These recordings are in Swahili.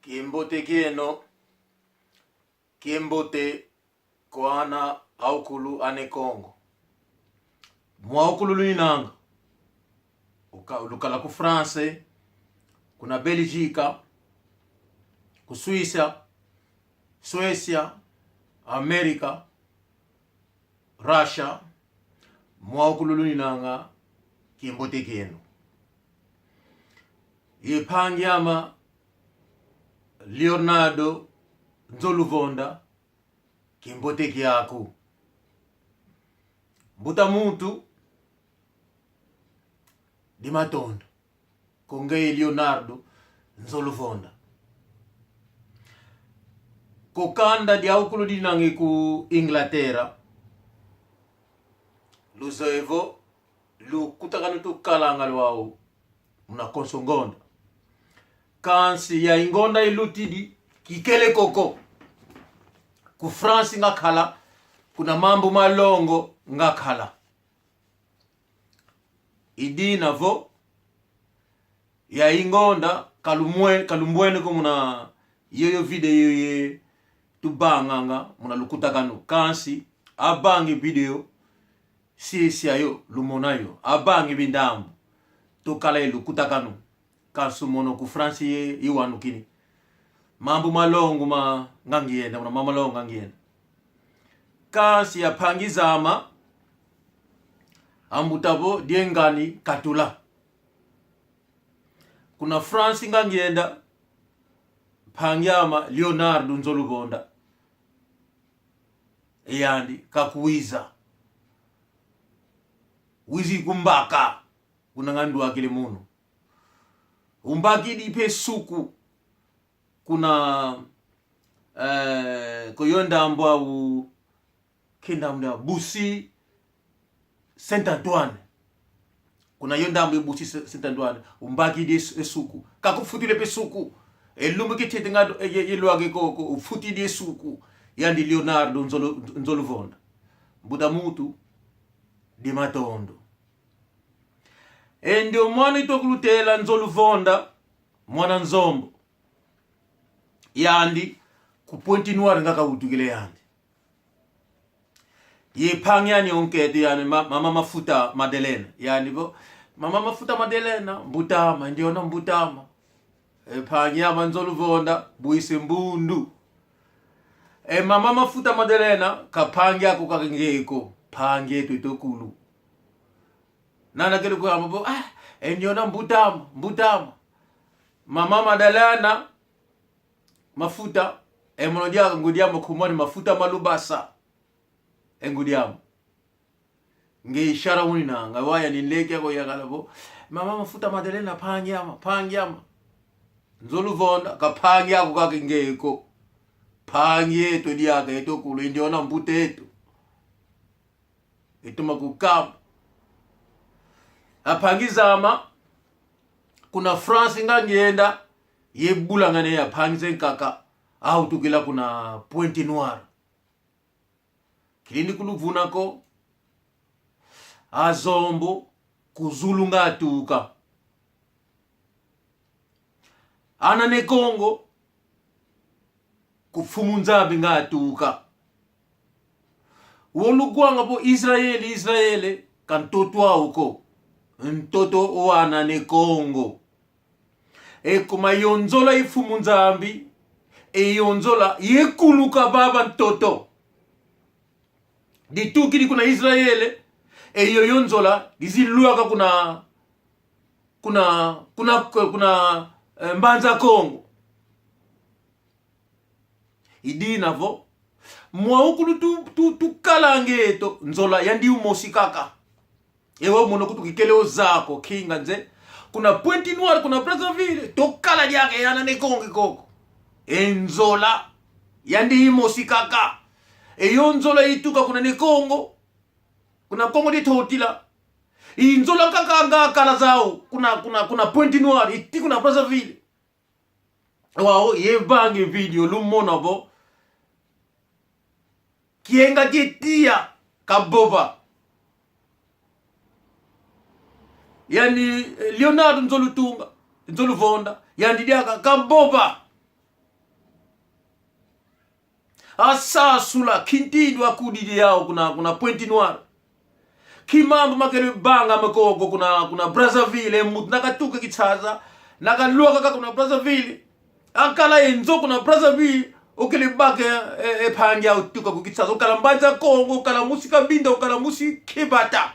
Kiembote keno kiembote koana aukulu ane Kongo mwaukulu luinanga lukala ku France, kuna Belgique, ku Suecia, America, Russia, mwaukulu luinanga kiembote keno ipangyama Leonardo Nzoluvonda kiembote kyako mbuta muntu di matondo konge Leonardo Nzoluvonda kokanda di aukulu dinange ku Inglaterra luzoevo lu kutakanu tu kalanga lwao muna konsongonda kansi ya ingonda ilutidi kikele koko ku France ngakhala kuna mambo malongo ngakhala idina vo ya ingonda kalumbwene ko muna yoyo video ye tubanganga muna lukutakanu kansi abangi video si ayo lumonayo abangi bindambu tokala lukutakanu kansu mono ku France ye iwanu kini mambo malongo ngangienda muna mama malongo ngangienda kasi ya pangizama ambutabo diengani katula kuna France ngangienda pangyama Leonardo Nzoluvonda eyandi kakuwiza wizi kumbaka kuna ngandu akile muno umbaki dipe suku kuna koyonda mbwa u kenda mda Busi Saint Antoine kuna yonda mbwa Busi Saint Antoine umbaki di suku kakufutile pe suku elumbu kitete ngado yelwage koko ufuti di suku yandi Leonardo Nzoluvonda mbuda mutu di matondo ndio mwana itokulutela Nzoluvonda mwana nzombo yandi ku Pointe Noire ngaka utukile yandi ye pangyani onkete yani mama mafuta Madeleine yani bo mama mafuta Madeleine mbutama ndio na mbutama pangyama Nzoluvonda buise mbundu mama mafuta Madeleine kapangya ko kakengeko pangye twitokulu nana kele ko ambo ndio na mbutama mama Madeleine mafuta monodia ngudiamo kumoni mafuta malubasa ngudiamo nge ishara unina ngawaya nileke ko yagalabo mama mafuta Madeleine pangyama Nzoluvonda kapangya ko kakengeko pangye to diaga etokulu ndio na mbuteto etuma kukam apangizama kuna France ngangienda yebula ngane ya pangize nkaka au tukila kuna Pointe Noire kilini kuluvunako azombo kuzulunga atuka anane Kongo kufumunzabi ngatuka wolugwanga po Israeli kantotwa uko ntoto wana ne Kongo kuma yonzola ifumunzambi yonzola yekuluka baba ntoto ditukili kuna Israeli yonzola diziluaka kuna mbanza Kongo idinavo mwaukulu tu kalangeto nzola yandi umosikaka ewo mono kutukikele zako kinga nze kuna Pointe Noire kuna Brazzaville tokala yake yana ne Kongo koko enzola yandi imosikaka nzola ituka kuna ne Kongo kuna Kongo ditotila inzola kaka kala zao kuna Pointe Noire iti kuna Brazzaville wao yebange video lumona bo kienga jitia kaboba yani Leonardo Nzoluvonda yandidiaka kaboba asasula kintindo akudidi yao kuna Pointe Noire kimambo makele banga makoko kuna Brazzaville mut nakatuka kitsaza nakaluka ka kuna Brazzaville akala enzo kuna Brazzaville ukele bake ephangi utuka kukitsaza ukala mbanza Kongo ukala musika binda ukala musika kibata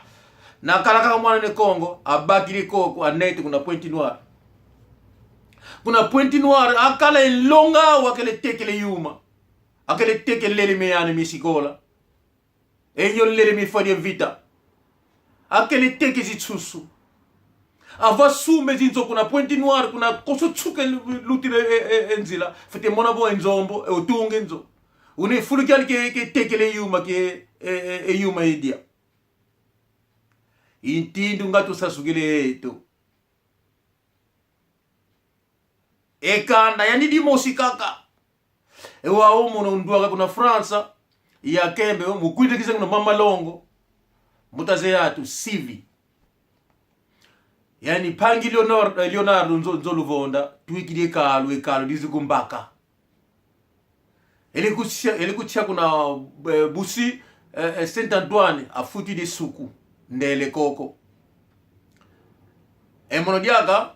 nakala ka mwana ne Kongo abakile koko anete kuna Pointe Noire akala elonga wakele tekele yuma akele tekele lele meyane misikola eyo lele mi fadi vita akele teke zitsusu ava sume zinzo kuna Pointe Noire kuna koso tsuke lutire enzila fete mona bo enzombo otunge nzo une fulukali ke tekele yuma ke yuma idia intindu ngatu sasugile eto ekanda yani di mosikaka ewa omono ndwaga kuna Fransa ya kembe mukwite kisa kuna mama longo mutaze yatu sivi yani pangi Leonardo nzo luvonda tuikide ekalo dizikumbaka elikutia kuna busi Saint Antoine afuti de suku ndele koko emono diaga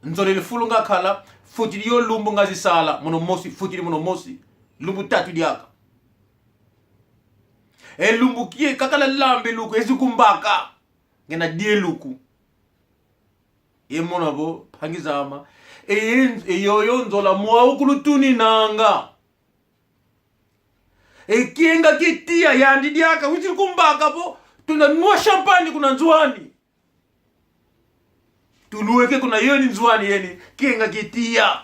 nzole fulunga kala futi yo lumbu ngazi sala monomosi futi monomosi lumbu tatu diaga lumbu kie kakala lambe luku ezikumbaka ngena die luku emono bo pangizama yoyo nzola mwa ukulutuni nanga kienga kitia yandi diaka wizikumbaka po tunanua champagne kuna nzwani tuluweke kuna yoni nzwani yeni kienga kitia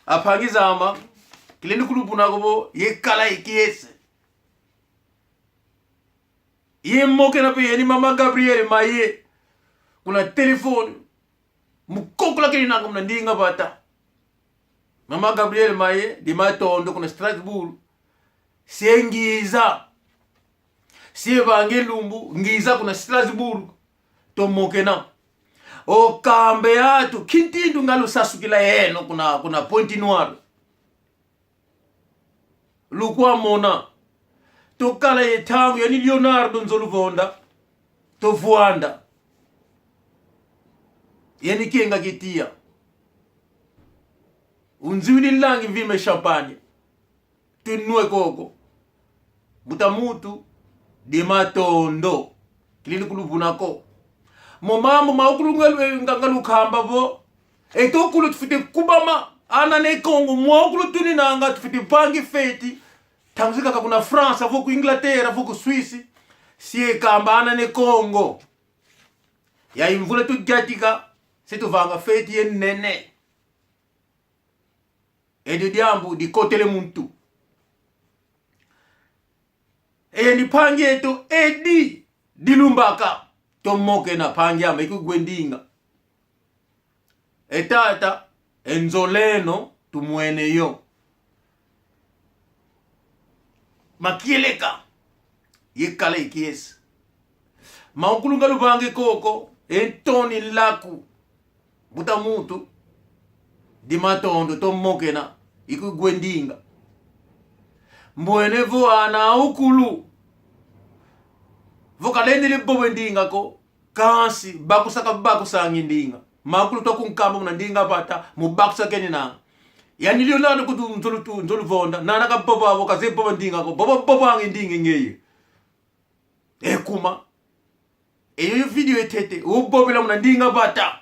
apangizama kileni kulupuna kobo yekala ikiese yemoke na pe yeni mama Gabriel maye kuna telefone mukoko lakini nanga mnandinga bata mama Gabriel maye di matondo kuna Strasbourg sengiza sibange lumbu ngiza kuna Strasbourg tomokena o kambe yatu kintindu ngalo sasukila yeno kuna Pointe Noire lukwa mona tokala yetangu yani Leonardo nzoluvonda tovuanda yani kienga kitia unziwili langi vime champagne tunue koko mutamutu di matondo kilini kuluvunako momambo maukulungalu kamba bo etokulu tufite kubama ana ne Kongo mwakulu tuni nanga tufite pangi feti tamzika kuna France avoku Inglaterra avoku Suisse sie kamba ana ne Kongo ya imvula tu jatika setu vanga feti ye nene edi diambu di kotele muntu ni pangi eto edi dilumbaka tomoke na pangi ama ikugwendinga etata enzoleno tumwene yo makieleka yekala ikiesa maukulunga lubange koko entoni laku buta mutu di matondo tomoke na ikugwendinga mwene vuana ukulu vokalendele bobendinga ko kansi bakusaka ndinga makulu to kunkamba mnandinga bata mubakusa kenina yani Leonardo kutu nzolu vonda nana ka boba vo kaze bobendinga ko boba ngindinga ngeye ekuma eyo video etete ubobela mnandinga bata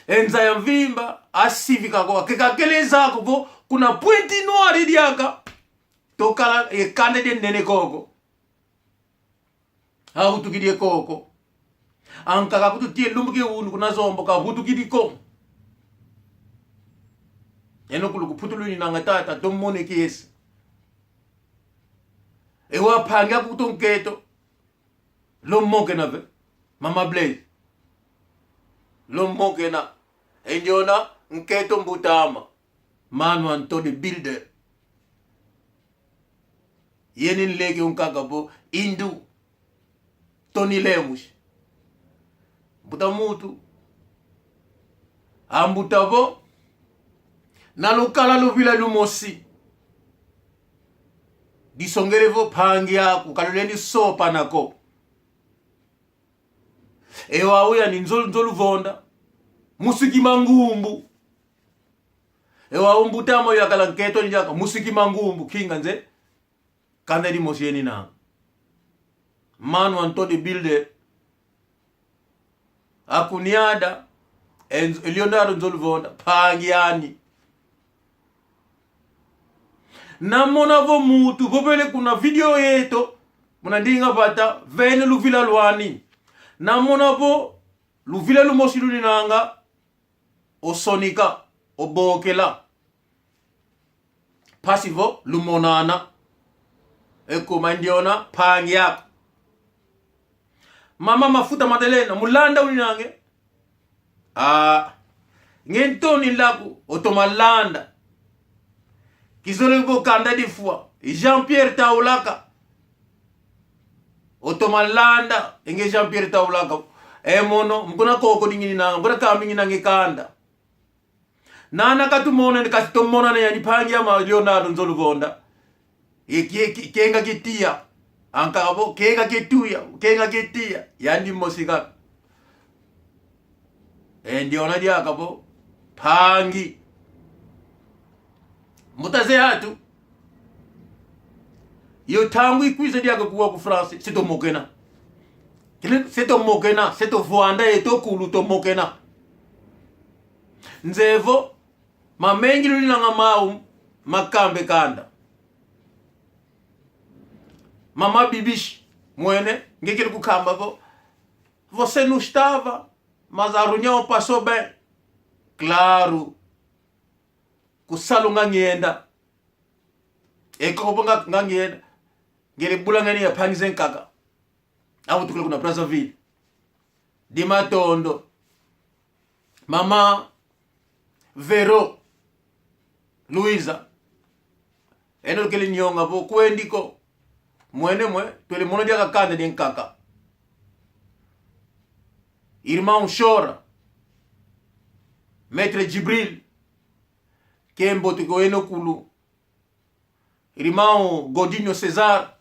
enza ya mvimba asivika ko kekakeleza ko vo kuna Pointe Noire diaka tokala ekande de nene koko tukidie koko ankaka kututie lumbuke unu kuna zombo ka hutukidi ko eno kuluku putuluni nanga tata tomone kiesi ewa panga kutonketo lomoke na ve mama Blaise lomoke na enjona nketo mbutama Manu Antoni Builder yenin lege unkaga bo indu Tony Lemus buta mutu ambutavo na lukala luvila lumosi disongelevo pangi yako kaloleni sopa nako ewa uya ni nzolu vonda musiki mangumbu ewa umbutamo yakala nketo njaka musiki mangumbu kinga nze kanda di mosieni na manu anto de builder akuniada Leonardo nzolu vonda pangi yani na mona vo mutu vopele kuna video yeto muna ndinga pata vene luvila lwani na mona vo luvila lumosi luninanga osonika obokela pasivo lumonana eko mandiona pangi yako mama mafuta Madelena mulanda uninange ngentoni laku otomalanda kizolego kanda di fois Jean-Pierre Taulaka otomalanda enge Jean-Pierre Taulaka mono mkuna koko dingini nanga mbona kamingi nange kanda nana katumona nikatomona na yani pangi ama Leonardo nzolu vonda kenga kitia ankabo kenga kituya kenga kitia yani mosika ndiona dia kabo pangi mutaze hatu yo tangu ikwize dia kuwa ku France sito mokena kile sito mokena sito voanda eto kulu to mokena nzevo mamengi lulinanga mau makambe kanda mama bibishi mwene ngekele kukamba vo você não estava mas a reunião passou bem claro kusalo ngangenda ekopanga ngangenda ngere bulangani ya pangizen kaka awu tukule kuna Brazzaville di Matondo mama Vero Luisa eno kele nyonga vo kwendiko mwene mwe tole mono dia kakanda di nkaka irmão chora Maître Jibril Kembo tiko eno kulu irmão Godinho Cesar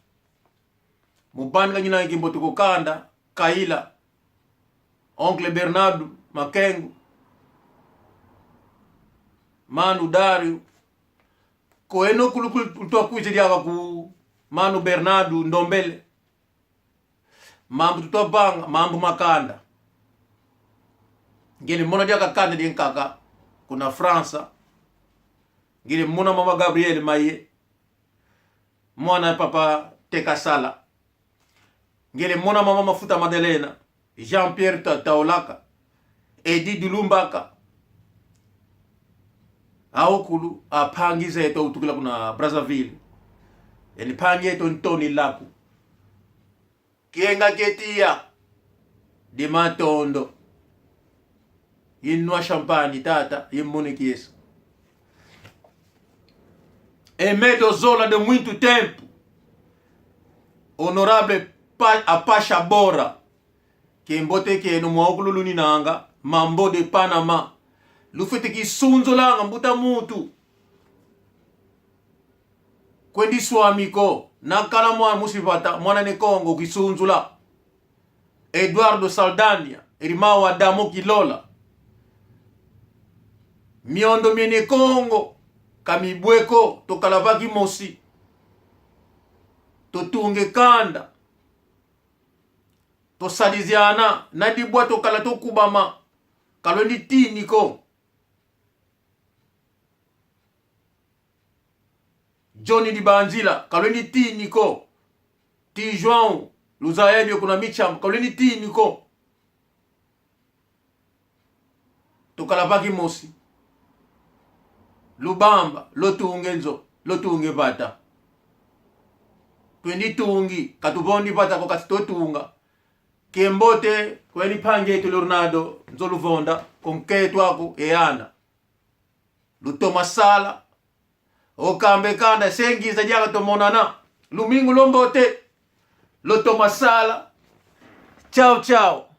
mubanga nyina Kembo tiko kanda Kaila Oncle Bernardo Makengo Manu Dario ko eno kulu to kuizidia ku Manu Bernardo Ndombele mambo tutobanga mambo makanda ngene mona dia kakanda di nkaka kuna Fransa ngile mona mama Gabriel Maye mwana papa Tekasala ngile mona mama mafuta Madelena Jean-Pierre Taulaka Edi Dulumbaka aokulu apangize eto utukila kuna Brazzaville yani pangi eto ntoni laku kienga ketia di Matondo inua champagne tata yemone kiesa Emedo Zola de muito tempo honorable Apasha Bora kembote ke no mwokulu luninanga mambo de Panama lufete ki sunzo langa mbuta mutu kwendi swamiko nakala mwa musipata mwana ne Kongo kisunzula Eduardo Saldania irmao Adamo Kilola miondo miene Kongo kamibweko tokalabaki mosi totunge kanda tosaliziana nadibwa tokala tokubama kaloni tiniko Johnny Dibanzila kaloni tiniko ti João Luzaedio kuna micham kaloni tiniko tokalabaki mosi Lubamba lotunge nzo lotunge bata twendi tungi katubondi bata ko katitotunga kembote kweni pange to Leonardo nzoluvonda konketo ako eana lutoma sala okambe kanda sengiza jaga tomonana lumingu lombote lotoma sala ciao ciao.